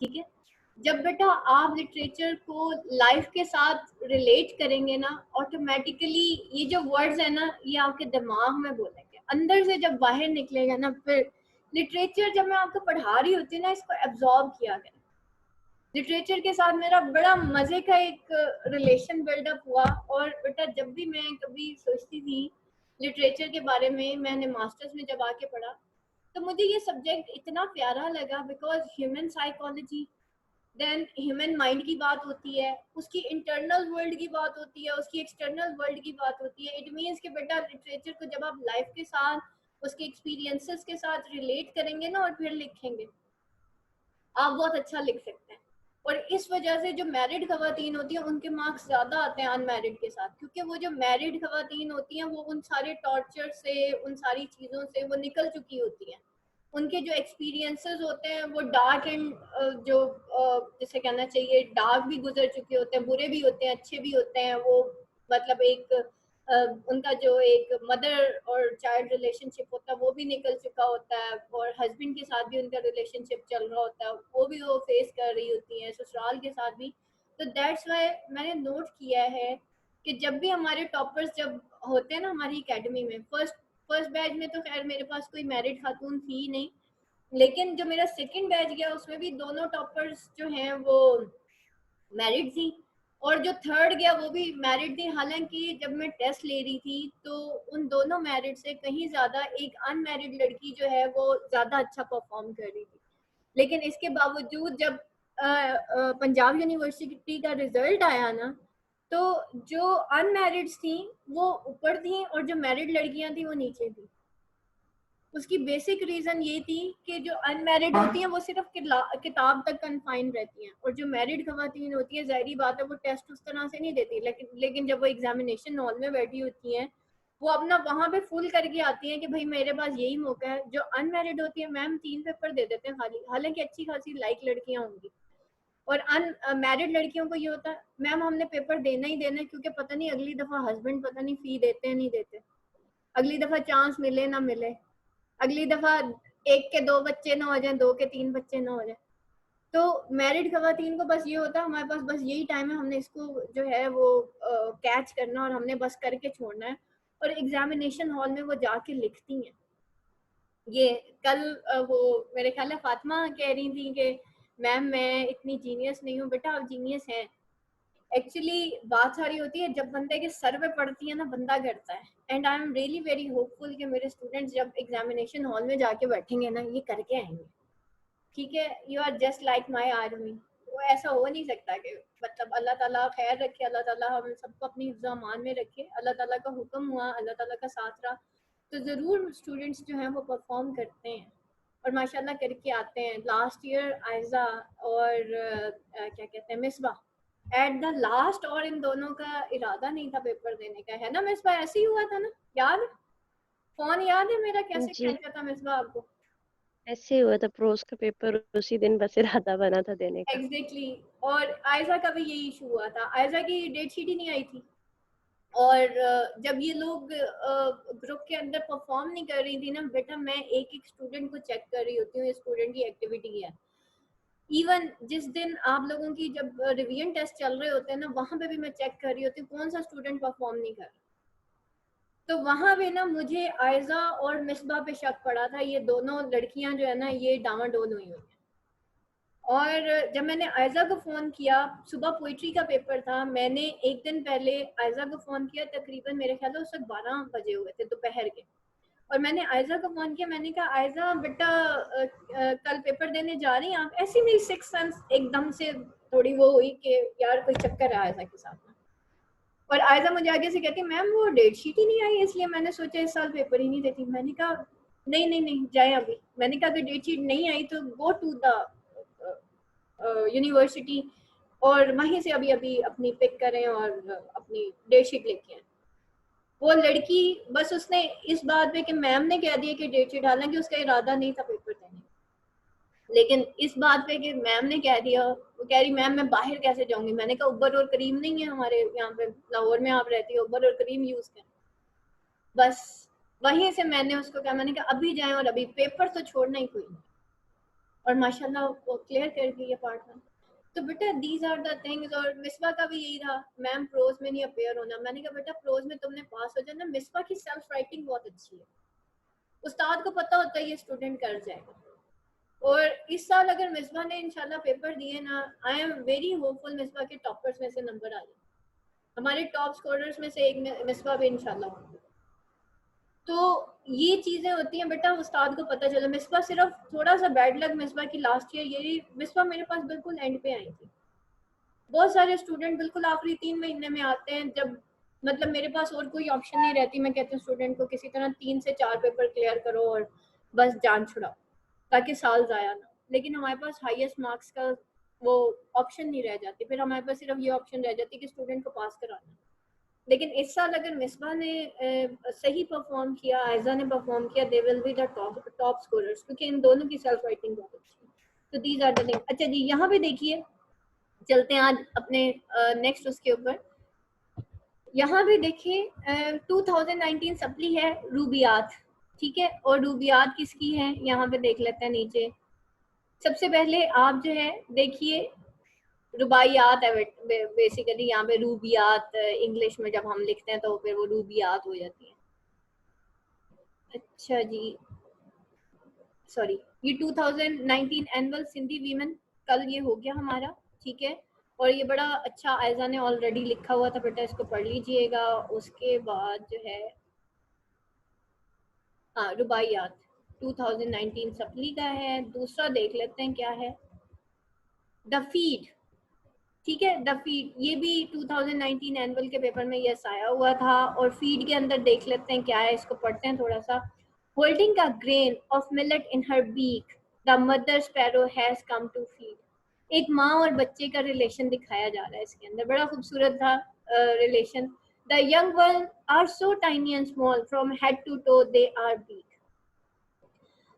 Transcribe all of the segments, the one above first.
ठीक है। जब बेटा आप लिटरेचर को लाइफ के साथ रिलेट करेंगे ना, ऑटोमेटिकली ये जो वर्ड्स है ना, ये आपके दिमाग में बोलेंगे, अंदर से जब बाहर निकलेगा ना, फिर लिटरेचर जब मैं आपको पढ़ा रही होती ना, इसको एब्जॉर्ब किया करें। लिटरेचर के साथ मेरा बड़ा मजे का एक रिलेशन बिल्डअप हुआ। और बेटा जब भी मैं कभी सोचती थी लिटरेचर के बारे में, मैंने मास्टर्स में जब आके पढ़ा, तो मुझे ये सब्जेक्ट इतना प्यारा लगा, because human psychology, then human mind की बात होती है, उसकी इंटरनल वर्ल्ड की बात होती है, उसकी एक्सटर्नल वर्ल्ड की बात होती है। इट मीन्स कि बेटा लिटरेचर को जब आप लाइफ के साथ, उसके एक्सपीरियंसेस के साथ रिलेट करेंगे ना और फिर लिखेंगे, आप बहुत अच्छा लिख सकते हैं। और इस वजह से जो मैरिड खवातीन होती हैं उनके मार्क्स ज़्यादा आते हैं अनमैरिड के साथ, क्योंकि वो जो मैरिड खवातीन होती हैं वो उन सारे टॉर्चर से, उन सारी चीज़ों से वो निकल चुकी होती हैं। उनके जो एक्सपीरियंसेस होते हैं वो डार्क एंड जो जिसे कहना चाहिए डार्क भी गुजर चुके होते हैं, बुरे भी होते हैं, अच्छे भी होते हैं। वो मतलब एक उनका जो एक मदर और चाइल्ड रिलेशनशिप होता है वो भी निकल चुका होता है, और हस्बैंड के साथ भी उनका रिलेशनशिप चल रहा होता है, वो भी वो फेस कर रही होती हैं, ससुराल के साथ भी। तो दैट्स वाई मैंने नोट किया है कि जब भी हमारे टॉपर्स जब होते हैं ना हमारी एकेडमी में, फर्स्ट बैच में तो खैर मेरे पास कोई मैरिड खातून थी ही नहीं, लेकिन जो मेरा सेकंड बैच गया उसमें भी दोनों टॉपर्स जो हैं वो मैरिड थी, और जो थर्ड गया वो भी मैरिड थी। हालांकि जब मैं टेस्ट ले रही थी तो उन दोनों मैरिड से कहीं ज्यादा एक अनमैरिड लड़की जो है वो ज्यादा अच्छा परफॉर्म कर रही थी। लेकिन इसके बावजूद जब पंजाब यूनिवर्सिटी का रिजल्ट आया ना, तो जो अनमैरिड थी वो ऊपर थी और जो मैरिड लड़कियां थी वो नीचे थी। उसकी बेसिक रीजन ये थी कि जो अनमैरिड होती हैं वो सिर्फ किताब तक कन्फाइन रहती हैं, और जो मैरिड खवातीन होती है जाहिर बात है वो टेस्ट उस तरह से नहीं देती, लेकिन जब वो एग्जामिनेशन हॉल में बैठी होती हैं वो अपना वहां पे फुल करके आती हैं कि भाई मेरे पास यही मौका है। जो अनमैरिड होती है मैम 3 पेपर दे देते हैं खाली, हालांकि अच्छी खासी लाइक लड़कियां होंगी। और अनमैरिड लड़कियों को ये होता है मैम हमने पेपर देना ही देना है, क्योंकि पता नहीं अगली दफा हस्बैंड पता नहीं फी देते हैं नहीं देते, अगली दफा चांस मिले ना मिले, अगली दफा एक के 2 बच्चे ना हो जाए, 2 के 3 बच्चे ना हो जाए। तो मैरिड खवातीन को बस ये होता है हमारे पास बस यही टाइम है, हमने इसको जो है वो कैच करना और हमने बस करके छोड़ना है। और एग्जामिनेशन हॉल में वो जाके लिखती हैं। ये कल वो मेरे ख्याल है फातिमा कह रही थी कि मैम मैं इतनी जीनियस नहीं हूँ। बेटा आप जीनियस हैं। एक्चुअली बात सारी होती है जब बंदे के सर पे पड़ती है ना बंदा करता है। And I am really very hopeful कि मेरे स्टूडेंट्स जब एग्जामिनेशन हॉल में जाके बैठेंगे ना ये करके आएंगे। ठीक है, you are just like my army. वो ऐसा हो नहीं सकता कि मतलब अल्लाह ताला खैर रखे, अल्लाह ताला हम सबको अपनी हिफ्ज़ अमान में रखे, अल्लाह ताला का हुक्म हुआ, अल्लाह ताला का साथ रहा तो ज़रूर स्टूडेंट्स जो हैं वो परफॉर्म करते हैं और माशाल्लाह करके आते हैं। लास्ट ईयर आयजा और क्या कहते हैं मिसबा एट द लास्ट, और इन दोनों का इरादा नहीं था पेपर देने का, है ना मिसबा? ऐसे ही हुआ था ना, याद है? फोन याद है मेरा कैसे जी, खेचा था मिसबा आपको? ऐसे ही हुआ था। प्रोस का पेपर उसी दिन बस इरादा बना था देने का। Exactly exactly. और आयजा का भी यही इशू हुआ था, आयजा की डेट शीट ही नहीं आई थी। और जब ये लोग ग्रुप के अंदर परफॉर्म नहीं कर रही थी ना बेटा, मैं एक एक स्टूडेंट को चेक कर रही होती हूँ स्टूडेंट की एक्टिविटी है। इवन जिस दिन आप लोगों की जब रिवीजन टेस्ट चल रहे होते हैं ना वहां पे भी मैं चेक कर रही होती हूँ कौन सा स्टूडेंट परफॉर्म नहीं कर रहा। तो वहां पे ना मुझे आयजा और मिसबा पे शक पड़ा था, ये दोनों लड़कियां जो है ना ये डामाडोल हुई हुई। और जब मैंने आयजा को फ़ोन किया, सुबह पोइट्री का पेपर था, मैंने एक दिन पहले आयजा को फ़ोन किया, तकरीबन मेरे ख्याल उस वक्त 12 बजे हुए थे दोपहर के। और मैंने आयजा को फ़ोन किया, मैंने कहा आयजा बेटा कल पेपर देने जा रही हैं आप? ऐसी मेरी सिक्स सेंस एकदम से थोड़ी वो हुई कि यार कोई चक्कर है आयजा के साथ में। और आयजा मुझे आगे से कहती मैम वो डेट शीट ही नहीं आई, इसलिए मैंने सोचा इस साल पेपर ही नहीं देती। मैंने कहा नहीं नहीं नहीं जाए अभी। मैंने कहा अगर डेट शीट नहीं आई तो गो टू द यूनिवर्सिटी और वहीं से अभी अभी अपनी पिक करें और अपनी डेट शीट लेके आए। वो लड़की बस उसने इस बात पे कि मैम ने कह दिया कि डेट शीट, हालांकि उसका इरादा नहीं था पेपर देने, लेकिन इस बात पे कि मैम ने कह दिया, वो कह रही मैम मैं बाहर कैसे जाऊंगी। मैंने कहा उबर और करीम नहीं है हमारे यहाँ पे, लाहौर में आप रहती हो, उबर और करीम यूज करें। बस वहीं से मैंने उसको कहा, मैंने कहा अभी जाए और अभी पेपर तो छोड़ना ही कोई नहीं। और माशाल्लाह वो क्लियर कर गई है पार्ट 1। तो बेटा दीज आर द थिंग्स। और मिसबा का भी यही था, मैम प्रोज में नहीं अपेयर होना। मैंने कहा बेटा प्रोज में तुमने पास हो जाना। मिसबा की सेल्फ राइटिंग बहुत अच्छी है, उस्ताद को पता होता है ये स्टूडेंट कर जाएगा। और इस साल अगर मिसबा ने इंशाल्लाह पेपर दिए ना, I am very hopeful Misbah के टॉपर्स में से नंबर आ जाए, हमारे टॉप स्कोरर्स में से एक मिसबा भी इंशाल्लाह होंगे। तो ये चीजें होती हैं बेटा, उस्ताद को पता चला। मिसबा सिर्फ थोड़ा सा बैड लक मिसबा की लास्ट ईयर यही, मिसबा मेरे पास बिल्कुल एंड पे आई थी। बहुत सारे स्टूडेंट बिल्कुल आखिरी 3 महीने में आते हैं, जब मतलब मेरे पास और कोई ऑप्शन नहीं रहती। मैं कहती हूँ स्टूडेंट को किसी तरह 3 से 4 पेपर क्लियर करो और बस जान छुड़ाओ, ताकि साल ज़ाया ना। लेकिन हमारे पास हाईएस्ट मार्क्स का वो ऑप्शन नहीं रह जाती, फिर हमारे पास सिर्फ ये ऑप्शन रह जाती कि स्टूडेंट को पास कराना। लेकिन इस साल अगर मिसबा ने सही परफॉर्म किया, आयजा ने परफॉर्म किया, they will be the top scorers, क्योंकि इन दोनों की सेल्फ राइटिंग बहुत अच्छी है। तो दीज आर द थिंग। अच्छा जी, यहाँ पे देखिए, चलते हैं आज अपने नेक्स्ट उसके ऊपर। यहाँ पे देखिए 2019 सप्ली है रूबियात, ठीक है। और रूबियात किसकी है यहाँ पे देख लेते हैं नीचे। सबसे पहले आप जो है देखिए रुबाइयात है बेसिकली, यहाँ पे रूबियात इंग्लिश में जब हम लिखते हैं तो फिर वो रूबियात हो जाती है। अच्छा जी, सॉरी, ये 2019 एनुअल सिंधी वीमेन कल ये हो गया हमारा, ठीक है। और ये बड़ा अच्छा आयजा ने ऑलरेडी लिखा हुआ था बेटा, इसको पढ़ लीजिएगा। उसके बाद जो है हाँ रुबाइयात 2019 सप्ली का है। दूसरा देख लेते हैं क्या है, द फीड, ठीक है। द फीड ये भी 2019 एनुअल के पेपर में यस आया हुआ था। और फीड के अंदर देख लेते हैं क्या है, इसको पढ़ते हैं थोड़ा सा। Holding a grain of millet in her beak, the mother sparrow has come to feed. एक माँ और बच्चे का रिलेशन दिखाया जा रहा है इसके अंदर, बड़ा खूबसूरत था relation. The young one are so tiny and small from head to toe they are beak.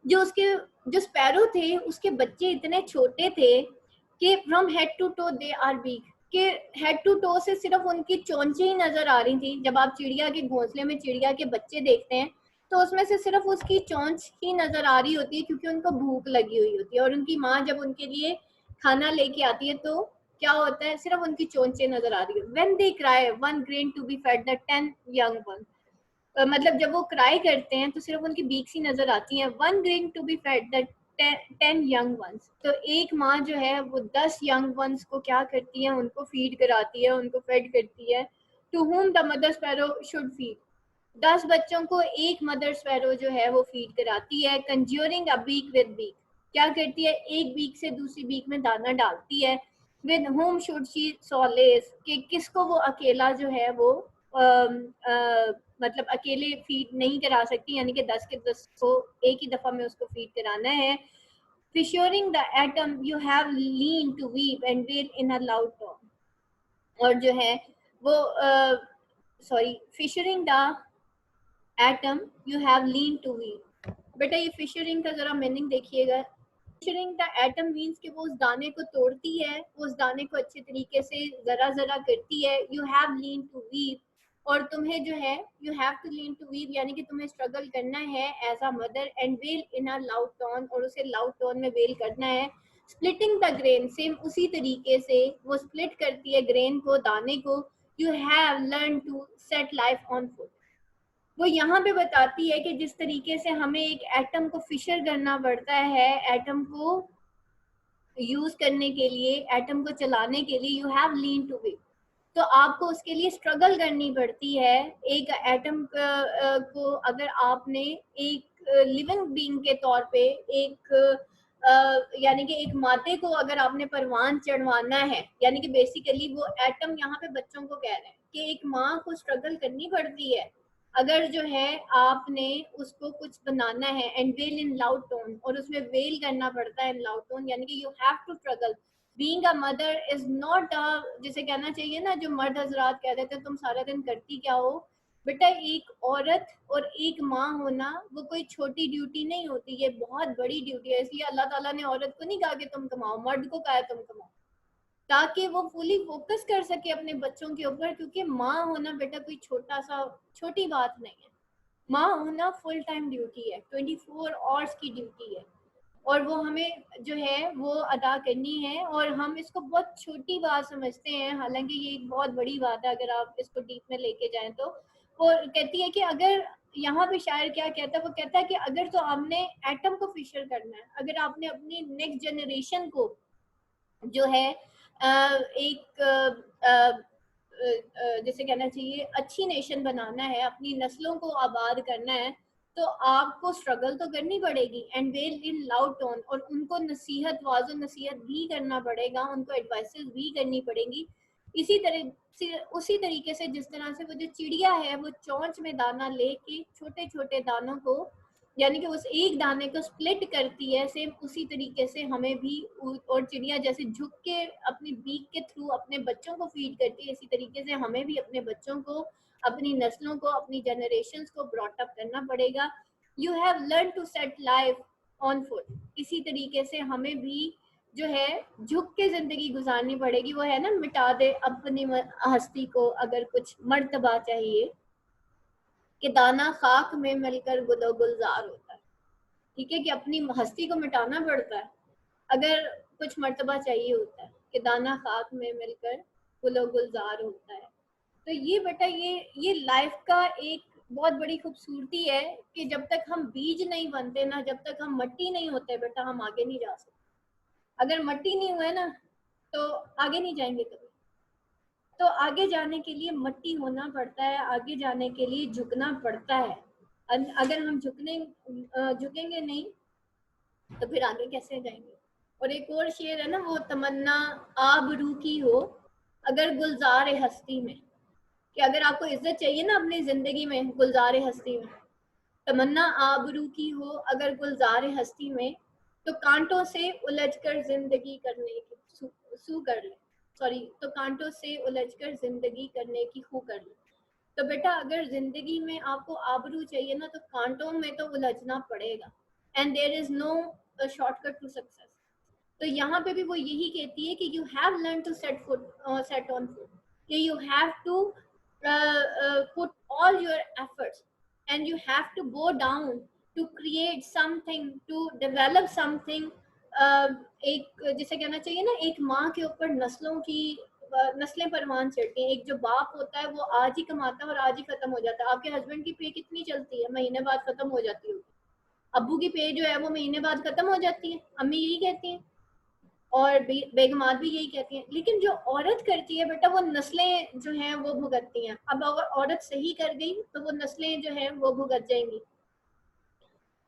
जो उसके जो स्पैरो थे उसके बच्चे इतने छोटे थे कि from head to toe they are big, के हेड टू टो से सिर्फ उनकी चोंचे ही नजर आ रही थी। जब आप चिड़िया के घोंसले में चिड़िया के बच्चे देखते हैं तो उसमें से सिर्फ उसकी चोंच ही नजर आ रही होती है, क्योंकि उनको भूख लगी हुई होती है। और उनकी माँ जब उनके लिए खाना लेके आती है तो क्या होता है, सिर्फ उनकी चोंचे नजर आ रही है। When they cry one grain to be fed the 10 young one, मतलब जब वो क्राई करते हैं तो सिर्फ उनकी बीक्स ही नजर आती हैं। One grain to be fed the 10 young ones, तो एक माँ जो है वो 10 यंग वंस को क्या करती है, उनको फीड कराती है, उनको फेड करती है। To whom the mother sparrow should feed, 10 बच्चों को एक मदर स्पैरो जो है वो फीड कराती है। Conjuring a beak with beak, क्या करती है, एक बीक से दूसरी बीक में दाना डालती है। With home should she solace, कि किसको वो अकेला जो है वो मतलब अकेले फीड नहीं करा सकती, यानी कि 10 के 10 को एक ही दफा में उसको फीड कराना है। Whispering the atom you have lean to weep and well in a loud tone, और जो है वो sorry, whispering the atom you have lean to weep. बेटा ये फिशरिंग का जरा मीनिंग देखिएगा। फिशरिंग द एटम मीन्स कि वो उस दाने को तोड़ती है, वो उस दाने को अच्छे तरीके से जरा जरा करती है। You have lean to weep, और तुम्हें जो है you have to learn to weep, यानी कि तुम्हें स्ट्रगल करना है as a mother. And well in a loud tone, और उसे लाउड टोन में वेल करना है। स्प्लिटिंग द ग्रेन, सेम उसी तरीके से वो स्प्लिट करती है ग्रेन को, दाने को। You have learn to set life on foot, वो यहाँ पे बताती है कि जिस तरीके से हमें एक एटम को फिशर करना पड़ता है, एटम को यूज करने के लिए, एटम को चलाने के लिए, you have lean to weep, तो आपको उसके लिए स्ट्रगल करनी पड़ती है। एक एटम को अगर आपने एक लिविंग बीइंग के तौर पे एक यानी कि एक माते को अगर आपने परवान चढ़वाना है, यानी कि बेसिकली वो एटम यहाँ पे बच्चों को कह रहे हैं कि एक माँ को स्ट्रगल करनी पड़ती है अगर जो है आपने उसको कुछ बनाना है। And well in loud tone, और उसमें वेल करना पड़ता है इन लाउड टोन, यानी कि you have to struggle. Being a mother is not जिसे कहना चाहिए ना, जो मर्द हजरात कह देते तुम सारा दिन करती क्या हो, बेटा एक औरत और एक माँ होना वो कोई छोटी ड्यूटी नहीं होती, ये बहुत बड़ी ड्यूटी है। इसलिए अल्लाह ताला ने औरत को नहीं कहा कि तुम कमाओ, मर्द को कहा है तुम कमाओ, ताकि वो फुली फोकस कर सके अपने बच्चों के ऊपर। क्योंकि माँ होना बेटा कोई छोटी बात नहीं है, माँ होना फुल टाइम ड्यूटी है, 24 आवर्स की ड्यूटी है। और वो हमें जो है वो अदा करनी है। और हम इसको बहुत छोटी बात समझते हैं, हालांकि ये एक बहुत बड़ी बात है अगर आप इसको डीप में लेके जाएं तो। वो कहती है कि अगर, यहाँ पे शायर क्या कहता है, वो कहता है कि अगर तो आपने एटम को फिशर करना है, अगर आपने अपनी नेक्स्ट जनरेशन को जो है एक जैसे कहना चाहिए अच्छी नेशन बनाना है, अपनी नस्लों को आबाद करना है, तो आपको स्ट्रगल तो करनी पड़ेगी and well in loud tone, और उनको नसीहत, वाजो नसीहत भी करना पड़ेगा, उनको एडवाइसेस भी करनी पड़ेंगी। इसी तरह से, उसी तरीके से जिस तरह से वो जो चिड़िया है वो चोंच में दाना लेके छोटे छोटे दानों को, यानी कि उस एक दाने को स्प्लिट करती है, सेम उसी तरीके से हमें भी, और चिड़िया जैसे झुक के अपनी बीक के थ्रू अपने बच्चों को फीड करती है, इसी तरीके से हमें भी अपने बच्चों को, अपनी नस्लों को, अपनी जनरेशन्स को ब्रॉट अप करना पड़ेगा। You have learn to set life on foot. इसी तरीके से हमें भी जो है झुक के जिंदगी गुजारनी पड़ेगी। वो है ना, मिटा दे अपनी हस्ती को अगर कुछ मर्तबा चाहिए, कि दाना खाक में मिलकर गुलो गुलजार होता है। ठीक है, कि अपनी हस्ती को मिटाना पड़ता है अगर कुछ मर्तबा चाहिए होता है, कि दाना खाक में मिलकर गुलो गुलजार होता है। तो ये बेटा, ये लाइफ का एक बहुत बड़ी खूबसूरती है कि जब तक हम बीज नहीं बनते ना, जब तक हम मट्टी नहीं होते बेटा, हम आगे नहीं जा सकते। अगर मट्टी नहीं हुए ना तो आगे नहीं जाएंगे कभी। तो आगे जाने के लिए मट्टी होना पड़ता है, आगे जाने के लिए झुकना पड़ता है। अगर हम झुकेंगे नहीं तो फिर आगे कैसे जाएंगे। और एक और शेर है ना, वो तमन्ना आबरू की हो अगर गुलजार हस्ती में, कि अगर आपको इज्जत चाहिए ना अपनी जिंदगी में, गुलजार हस्ती में, तमन्ना आबरू की हो अगर गुलजार हस्ती में, तो कांटों से उलझकर जिंदगी करने की सू कर ले, सॉरी, तो कांटों से उलझकर जिंदगी करने की खू कर ले। तो बेटा, अगर जिंदगी में आपको आबरू चाहिए ना, तो कांटों में तो उलझना पड़ेगा, and there is no shortcut to success. तो यहाँ पे भी वो यही कहती है कि you have learn to set on foot, कि you have to put all your efforts and you have to go down to create something, to develop something. एक जिसे कहना चाहिए ना, एक माँ के ऊपर नस्लों की नस्लें परवान चढ़ती हैं। एक जो बाप होता है वो आज ही कमाता है और आज ही खत्म हो जाता है। आपके हस्बैंड की पे कितनी चलती है, महीने बाद खत्म हो जाती होगी। अब्बू की पे जो है वो महीने बाद खत्म हो जाती है, अम्मी यही कहती हैं, और बेगमात भी यही कहती हैं। लेकिन जो औरत करती है बेटा, वो नस्लें जो हैं वो भुगतती हैं। अब अगर औरत सही कर गई तो वो नस्लें जो हैं वो भुगत जाएंगी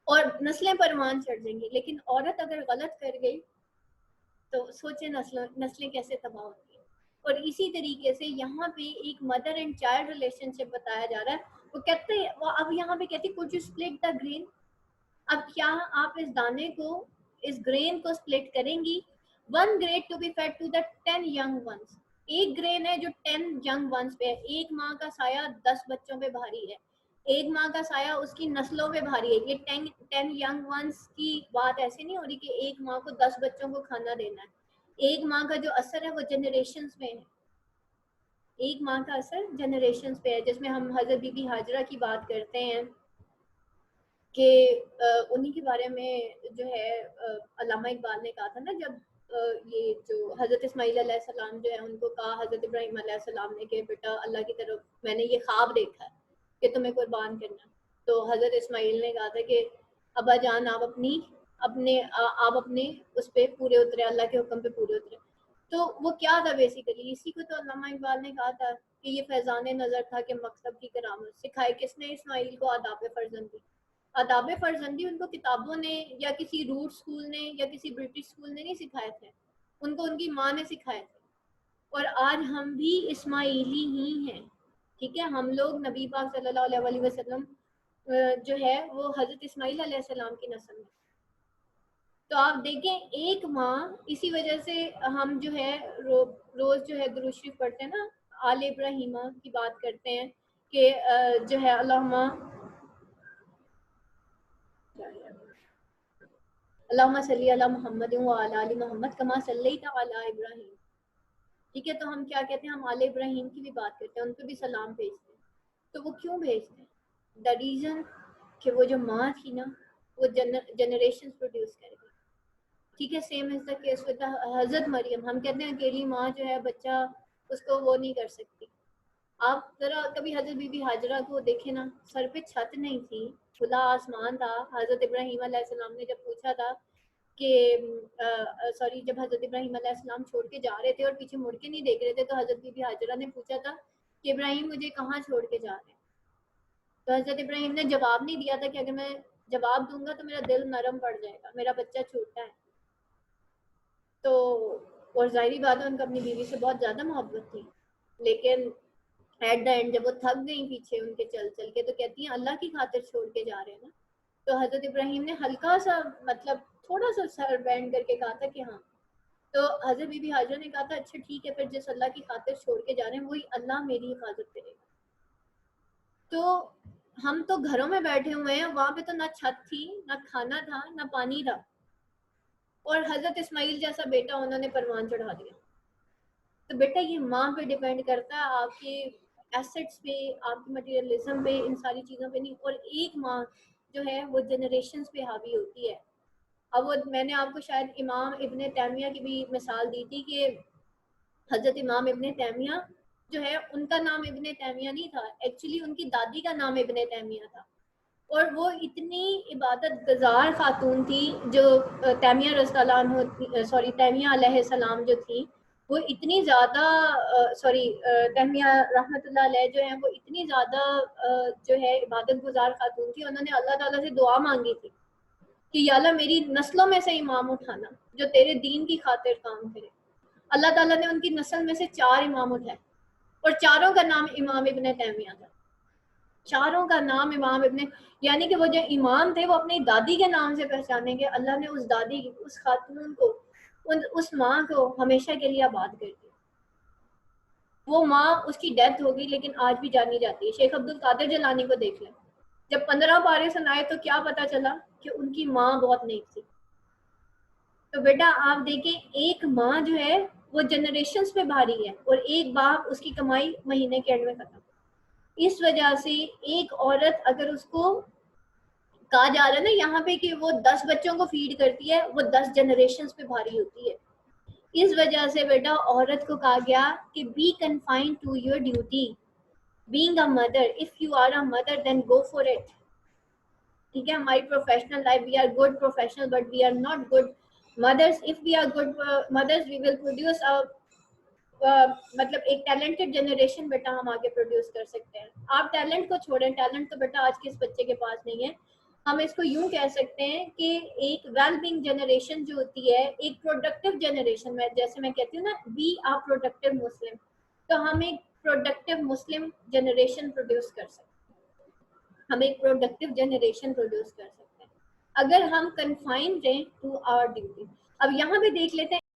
और नस्लें परवान चढ़ जाएंगी। लेकिन औरत अगर गलत कर गई तो सोचे नस्लें कैसे तबाह होती हैं। और इसी तरीके से यहाँ पे एक मदर एंड चाइल्ड रिलेशनशिप बताया जा रहा है। वो कहते हैं, वो अब यहाँ पे कहती है, could you split the grain. अब क्या आप इस दाने को, इस ग्रेन को स्प्लिट करेंगी। One grain to be fed to the 10 young ones. एक ग्रेन है जो 10 यंग वंस पे है। एक माँ का साया 10 बच्चों पे भारी है, एक माँ का साया उसकी नस्लों पे भारी है। ये 10 यंग वंस की बात ऐसे नहीं हो रही कि एक माँ को 10 बच्चों को खाना देना है। एक माँ का जो असर है वो जनरेशन्स में है। एक माँ का असर जनरेशन्स पे है, जिसमें हम हजरत बीबी हाजरा की बात करते हैं कि उन्हीं के बारे में जो है अल्लामा इकबाल ने कहा था ना, जब ये जो हज़रत इस्माईल अलैहिस्सलाम जो है उनको कहा हज़रत इब्राहीम अलैहिस्सलाम ने कि बेटा अल्लाह की तरफ मैंने ये ख्वाब देखा है कि तुम्हें कुर्बान करना। तो हज़रत इस्माईल ने कहा था कि अब्बा जान, आप अपने उस पर पूरे उतरे, अल्लाह के हुक्म पे पूरे उतरे। तो वो क्या था बेसिकली, इसी को तो अल्लामा इकबाल ने कहा था कि ये फैजान नज़र था कि मकसद की करामत सिखाए किसने इस्माईल को आदाब फर्जंदी। आदाब फर्जंदी उनको किताबों ने या किसी रूट स्कूल ने या किसी ब्रिटिश स्कूल ने नहीं सिखाए थे, उनको उनकी माँ ने सिखाए थे। और आज हम भी इस्माइली ही हैं। ठीक है, हम लोग नबी पाक सल्लल्लाहु अलैहि वसल्लम जो है वो हज़रत इस्माईल अलैहिस्सलाम की नस्ल में। तो आप देखें, एक माँ, इसी वजह से हम जो है रोज जो है दुरूद शरीफ पढ़ते हैं ना, आले इब्राहिमा की बात करते हैं कि जो है अल्लाहुम्मा अल्लाहुम्मा सल्ली अला मुहम्मद व अला आलि मुहम्मद कमा सल्लैता अला इब्राहीम। ठीक है, तो हम क्या कहते हैं, हम आले इब्राहिम की भी बात करते हैं, उन पर भी सलाम भेजते हैं। तो वो क्यों भेजते हैं? द रीज़न कि वो जो माँ थी ना, वो जनरेशन प्रोड्यूस कर गई। ठीक है, same is the case with हजरत मरियम। हम कहते हैं अकेली माँ जो है बच्चा उसको वो नहीं कर सकती। आप जरा कभी हजरत बीबी हाजरा को देखे ना, सर पे छत नहीं थी, खुला आसमान था। हजरत इब्राहीम अलैहिस्सलाम ने जब पूछा था कि सॉरी, जब हजरत इब्राहीम अलैहिस्सलाम छोड़ के जा रहे थे और पीछे मुड़ के नहीं देख रहे थे, तो हजरत बीबी हाजरा ने पूछा था कि इब्राहीम मुझे कहाँ छोड़ के जा रहे हैं। तो हजरत इब्राहीम ने जवाब नहीं दिया था कि अगर मैं जवाब दूंगा तो मेरा दिल नरम पड़ जाएगा, मेरा बच्चा छोटा है। तो और जाहिर बात है उनको अपनी बीवी से बहुत ज़्यादा मोहब्बत थी, लेकिन एट द एंड जब वो थक गई पीछे उनके चल चल के, तो कहती हैं अल्लाह की खातिर छोड़ के जा रहे हैं ना। तो हजरत इब्राहीम ने हल्का सा मतलब थोड़ा सा सर बैंड करके कहा था कि हाँ। तो हजरत बीबी हाजरा ने कहा था अच्छा ठीक है, फिर जिस अल्लाह की खातिर छोड़ के जा रहे हैं वही अल्लाह मेरी हिफाजत करेगा। तो हम तो घरों में बैठे हुए हैं, वहां पे तो ना छत थी, ना खाना था, ना पानी था, और हजरत इस्माइल जैसा बेटा उन्होंने परवान चढ़ा दिया। तो बेटा ये माँ पे डिपेंड करता है, आपके एसेट्स पे, आपकी मटेरियलिज्म पे, इन सारी चीज़ों पे नहीं। और एक माँ जो है वो जनरेशन्स पे हावी होती है। अब वो मैंने आपको शायद इमाम इब्ने तैमिया की भी मिसाल दी थी कि हजरत इमाम इब्ने तैमिया जो है उनका नाम इब्ने तैमिया नहीं था, एक्चुअली उनकी दादी का नाम इब्ने तैमिया था। और वो इतनी इबादत गुजार खातून थी जो तैमिया रज़ियल्लाहु सॉरी तैमिया अलैहिस्सलाम जो थी, वो इतनी ज़्यादा सॉरी तैमिया रहमतुल्लाह अलैह जो है वो इतनी ज़्यादा जो है इबादत गुजार खातून थी। उन्होंने अल्लाह ताला से दुआ मांगी थी कि या अल्लाह मेरी नस्लों में से इमाम उठाना जो तेरे दीन की खातिर काम करे। अल्लाह ताला ने उनकी नस्ल में से 4 इमाम उठाए और चारों का नाम इमाम इब्ने तैमिया था। चारों का नाम इमाम इब्ने, यानी कि वो जो इमाम थे वो अपनी दादी के नाम से पहचानेंगे। अल्लाह ने उस दादी उस खातून को उस माँ को हमेशा के लिए आबाद कर दिया। वो माँ उसकी डेथ होगी लेकिन आज भी जानी जाती है। शेख अब्दुल कादिर जिलानी को देख लें, जब 15 पारे सुनाए तो क्या पता चला कि उनकी माँ बहुत नेक थी। तो बेटा आप देखें, एक माँ जो है वो जनरेशन्स पे भारी है और एक बाप उसकी कमाई महीने के एंड में खत्म। इस वजह से एक औरत अगर उसको कहा जा रहा है ना यहाँ पे कि वो 10 बच्चों को फीड करती है, वो 10 जनरेशन्स पे भारी होती है। इस वजह से बेटा औरत को कहा गया कि be confined to your duty being a mother. If you are a mother then go for it. ठीक है, हमारी professional life, we are good professional but we are not good mothers. If we are good mothers we will produce a मतलब एक talented generation बेटा हम आगे produce कर सकते हैं। आप टैलेंट को छोड़ें, टैलेंट तो बेटा आज के इस बच्चे के पास नहीं है। हम इसको यूं कह सकते हैं कि एक वेल बीइंग जनरेशन जो होती है, एक प्रोडक्टिव जनरेशन में, जैसे मैं कहती हूँ ना बी आ प्रोडक्टिव मुस्लिम, तो हम एक प्रोडक्टिव मुस्लिम जनरेशन प्रोड्यूस कर सकते हैं। हम एक प्रोडक्टिव जनरेशन प्रोड्यूस कर सकते हैं अगर हम कन्फाइंड रहें टू आवर ड्यूटी। अब यहाँ पे देख लेते हैं